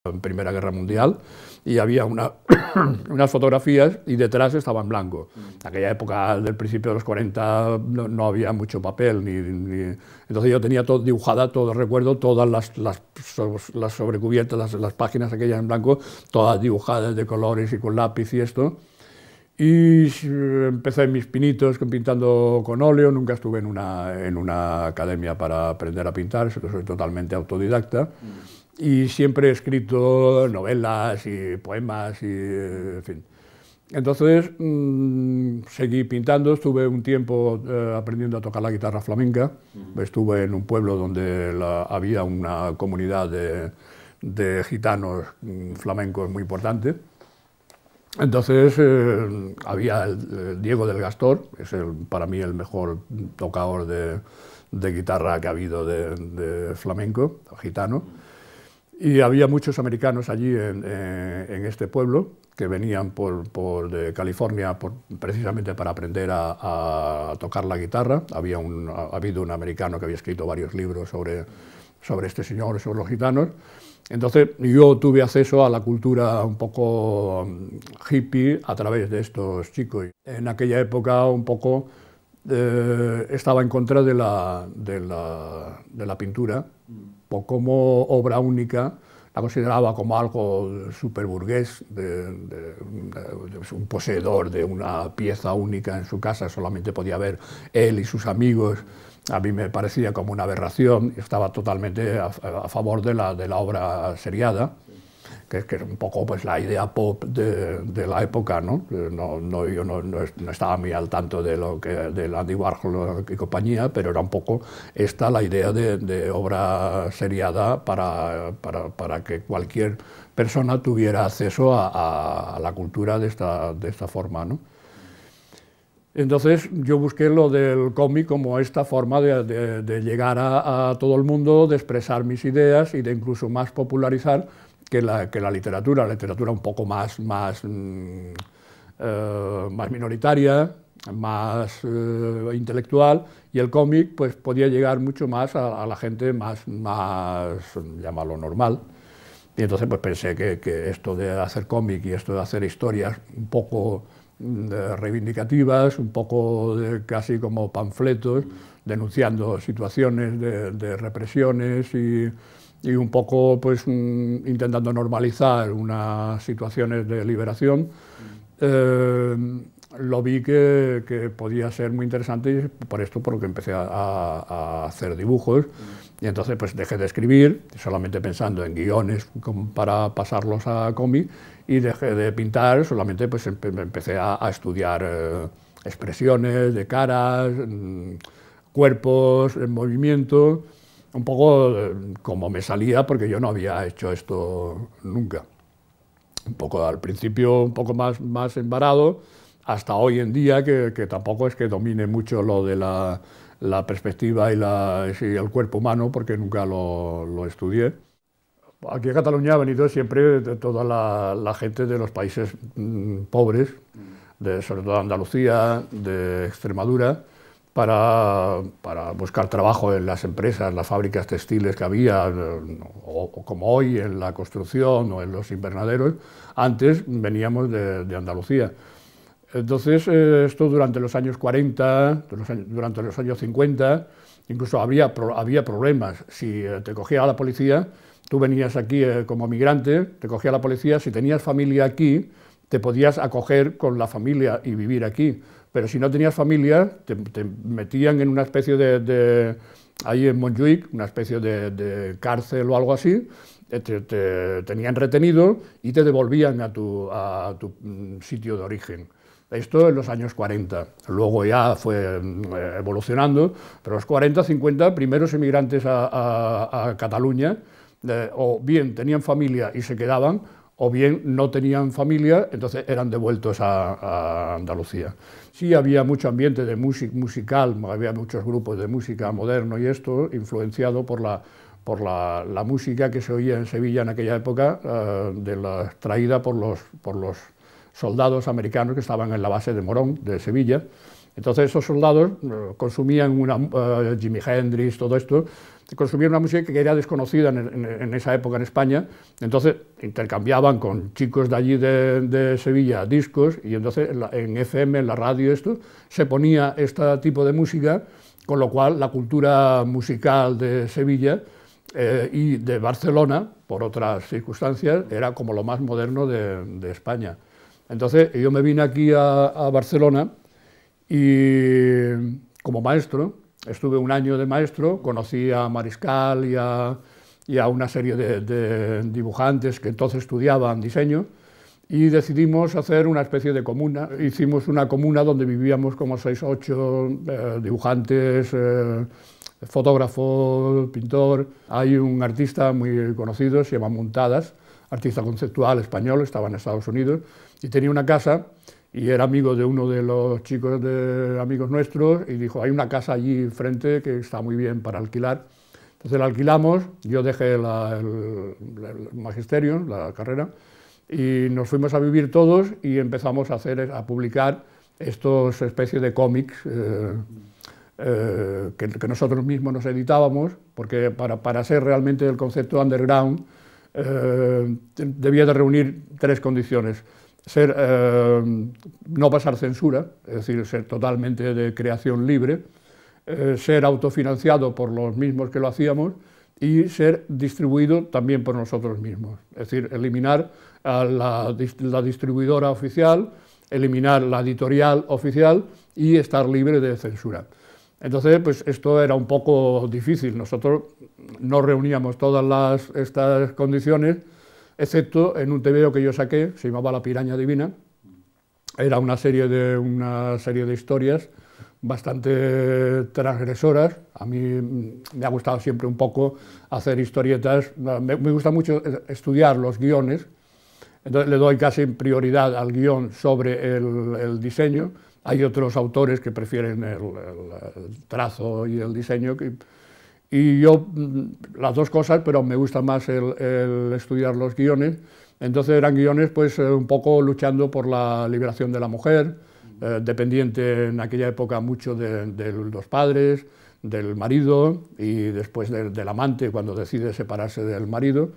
en Primera Guerra Mundial, y había unas fotografías y detrás estaba en blanco. En aquella época del principio de los 40 no había mucho papel, entonces yo tenía todo dibujada, todo recuerdo, todas las sobrecubiertas, las páginas aquellas en blanco, todas dibujadas de colores y con lápiz y esto. Y empecé mis pinitos pintando con óleo, nunca estuve en una academia para aprender a pintar, soy totalmente autodidacta. Y siempre he escrito novelas y poemas, en fin. Entonces seguí pintando, estuve un tiempo aprendiendo a tocar la guitarra flamenca. Estuve en un pueblo donde había una comunidad de gitanos flamencos muy importante. Entonces había el Diego del Gastor, que es para mí el mejor tocador de guitarra que ha habido de flamenco, gitano. Y había muchos americanos allí en este pueblo que venían de California precisamente para aprender a tocar la guitarra. Ha habido un americano que había escrito varios libros sobre este señor, sobre los gitanos. Entonces yo tuve acceso a la cultura un poco hippie a través de estos chicos. En aquella época un poco estaba en contra de la pintura, como obra única, la consideraba como algo súper burgués, un poseedor de una pieza única en su casa, solamente podía ver él y sus amigos. A mí me parecía como una aberración, estaba totalmente a favor de la obra seriada, que es un poco pues, la idea pop de la época, ¿no? Yo no estaba muy al tanto de Andy Warhol y compañía, pero era un poco esta la idea de obra seriada para que cualquier persona tuviera acceso a la cultura de esta forma, ¿no? Entonces yo busqué lo del cómic como esta forma de llegar a todo el mundo, de expresar mis ideas y de incluso más popularizar que la literatura un poco más minoritaria, más intelectual, y el cómic pues podía llegar mucho más a la gente más llamarlo normal. Y entonces pues pensé que esto de hacer cómic y esto de hacer historias un poco reivindicativas, un poco casi como panfletos, denunciando situaciones de represiones y un poco pues intentando normalizar unas situaciones de liberación, lo vi que podía ser muy interesante, y por lo que empecé a hacer dibujos. Y entonces pues dejé de escribir, solamente pensando en guiones para pasarlos a cómic, y dejé de pintar, solamente pues empecé a estudiar expresiones de caras, cuerpos en movimiento, un poco como me salía, porque yo no había hecho esto nunca. Un poco al principio un poco más embarado, hasta hoy en día que tampoco es que domine mucho lo de la perspectiva y el cuerpo humano, porque nunca lo estudié. Aquí a Cataluña ha venido siempre toda la gente de los países pobres, sobre todo de Andalucía, de Extremadura, para buscar trabajo en las empresas, las fábricas textiles que había, o como hoy en la construcción o en los invernaderos. Antes veníamos de Andalucía. Entonces, esto durante los años 40, durante los años 50, incluso había problemas. Si te cogía la policía, tú venías aquí como migrante, te cogía la policía, si tenías familia aquí, te podías acoger con la familia y vivir aquí. Pero si no tenías familia, te metían en una especie ahí en Montjuïc, una especie de cárcel o algo así, te tenían retenido y te devolvían a tu sitio de origen. Esto en los años 40, luego ya fue evolucionando, pero los 40, 50, primeros emigrantes a Cataluña, o bien tenían familia y se quedaban, o bien no tenían familia, entonces eran devueltos a Andalucía. Sí había mucho ambiente de musical, había muchos grupos de música moderno y esto, influenciado por la música que se oía en Sevilla en aquella época, traída por los soldados americanos que estaban en la base de Morón, de Sevilla. Entonces esos soldados consumían Jimi Hendrix, todo esto, consumían una música que era desconocida en esa época en España, entonces intercambiaban con chicos de allí de Sevilla discos, y entonces en FM, en la radio, se ponía este tipo de música, con lo cual la cultura musical de Sevilla y de Barcelona, por otras circunstancias, era como lo más moderno de España. Entonces yo me vine aquí a Barcelona y como maestro, estuve un año de maestro, conocí a Mariscal y a una serie de dibujantes que entonces estudiaban diseño, y decidimos hacer una especie de comuna. Hicimos una comuna donde vivíamos como 6 o 8 dibujantes, fotógrafo, pintor. Hay un artista muy conocido, se llama Muntadas, artista conceptual español, estaba en Estados Unidos, y tenía una casa, y era amigo de uno de los chicos amigos nuestros, y dijo, hay una casa allí enfrente que está muy bien para alquilar. Entonces la alquilamos, yo dejé el magisterio, la carrera, y nos fuimos a vivir todos y empezamos a publicar estos especies de cómics que nosotros mismos nos editábamos, porque para ser realmente el concepto underground debía de reunir 3 condiciones. No pasar censura, es decir, ser totalmente de creación libre, ser autofinanciado por los mismos que lo hacíamos y ser distribuido también por nosotros mismos. Es decir, eliminar a la distribuidora oficial, eliminar la editorial oficial y estar libre de censura. Entonces, pues esto era un poco difícil. Nosotros no reuníamos todas estas condiciones, excepto en un TVO que yo saqué, se llamaba La Piraña Divina. Era una serie de historias bastante transgresoras. A mí me ha gustado siempre un poco hacer historietas. Me gusta mucho estudiar los guiones, entonces le doy casi prioridad al guión sobre el diseño. Hay otros autores que prefieren el trazo y el diseño, y yo las dos cosas, pero me gusta más el estudiar los guiones. Entonces eran guiones pues un poco luchando por la liberación de la mujer, dependiente en aquella época mucho de los padres, del marido y después del amante cuando decide separarse del marido.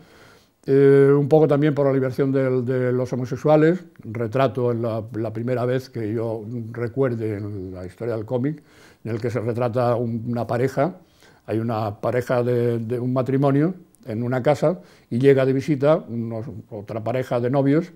Un poco también por la liberación de los homosexuales, retrato en la primera vez que yo recuerde en la historia del cómic, en el que se retrata una pareja. Hay una pareja de un matrimonio en una casa y llega de visita otra pareja de novios